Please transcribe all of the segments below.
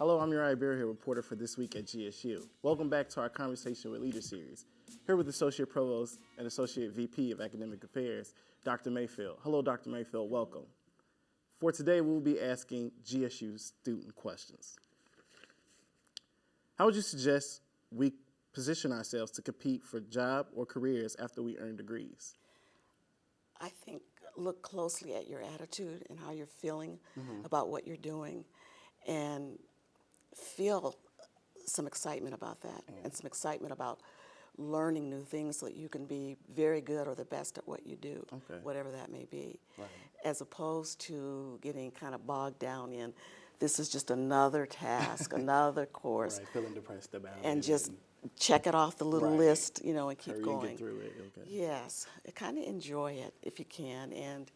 Hello, I'm Uriah Berryhill, reporter for This Week at GSU. Welcome back to our Conversation with Leaders series. Here with Associate Provost and Associate VP of Academic Affairs, Dr. Mayfield. Hello, Dr. Mayfield, welcome. For today, we'll be asking GSU student questions. How would you suggest we position ourselves to compete for job or careers after we earn degrees? I think look closely at your attitude and how you're feeling about what you're doing, and feel some excitement about that and some excitement about learning new things so that you can be very good or the best at what you do, whatever that may be, as opposed to getting kind of bogged down in this is just another task, another course, Feeling depressed about it. and just check it off the little list, you know, and keep Hurry going. and get through it. Yes, kind of enjoy it if you can, and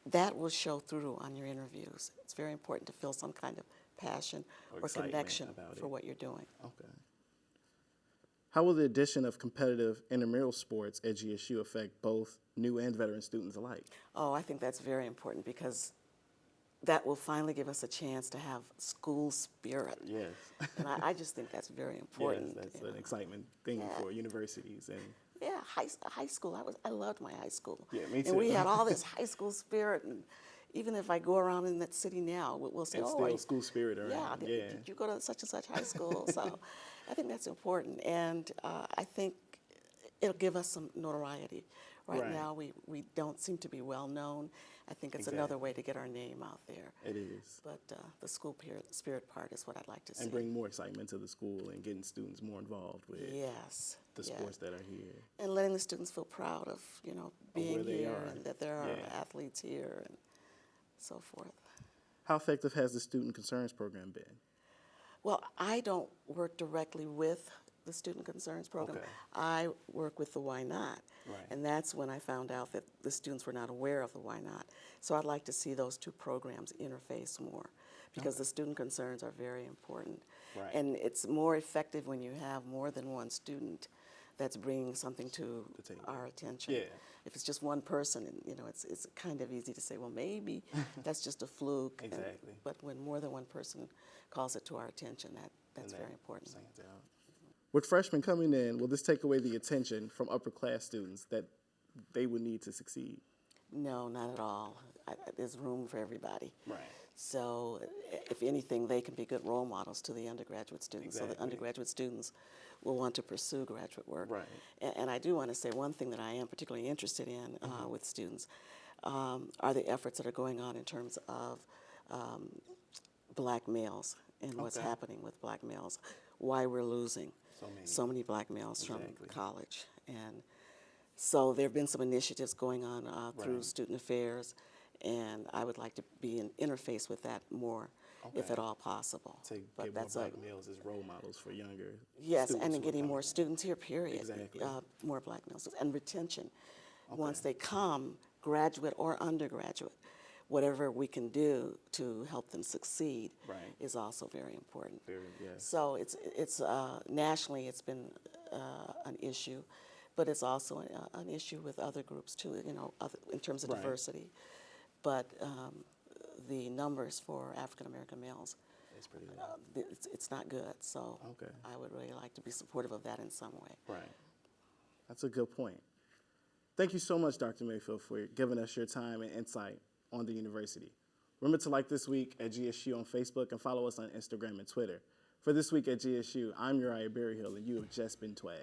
that will show through on your interviews. It's very important to feel some kind of passion or connection for what you're doing. Okay. How will the addition of competitive intramural sports at GSU affect both new and veteran students alike? Oh, I think that's very important because that will finally give us a chance to have school spirit. Yes. And I just think that's very important. Yes, that's an excitement thing for universities. And yeah, high school. I loved my high school. Yeah, me too. And we had all this high school spirit. And even if I go around in that city now, we'll say, it's still school spirit around. Yeah, did you go to such and such high school? So I think that's important. And I think it'll give us some notoriety. Right now, we don't seem to be well known. I think it's another way to get our name out there. It is. But the school spirit part is what I'd like to see. And bring more excitement to the school and getting students more involved with the sports that are here. And letting the students feel proud of, being here and that there are athletes here and so forth. How effective has the Student Concerns Program been? Well, I don't work directly with the Student Concerns Program. I work with the Why Not. And that's when I found out that the students were not aware of the Why Not. So I'd like to see those two programs interface more because the student concerns are very important. And it's more effective when you have more than one student that's bringing something to our attention. If it's just one person, it's kind of easy to say, well, maybe that's just a fluke. But when more than one person calls it to our attention, that's very important. With freshmen coming in, will this take away the attention from upperclass students that they would need to succeed? No, not at all. There's room for everybody. So if anything, they can be good role models to the undergraduate students. So the undergraduate students will want to pursue graduate work. And I do want to say one thing that I am particularly interested in with students are the efforts that are going on in terms of black males and what's happening with black males, why we're losing so many black males from college. And so there have been some initiatives going on through Student Affairs, and I would like to be in interface with that more, if at all possible. But that's more black males as role models for younger students. And then getting more students here, period. More black males. And retention. Once they come, graduate or undergraduate, whatever we can do to help them succeed is also very important. So it's nationally it's been an issue, but it's also an issue with other groups too, in terms of diversity. But the numbers for African American males, it's not good. So I would really like to be supportive of that in some way. That's a good point. Thank you so much, Dr. Mayfield, for giving us your time and insight on the university. Remember to like This Week at GSU on Facebook and follow us on Instagram and Twitter. For This Week at GSU, I'm Uriah Berryhill, and you have just been TWAG.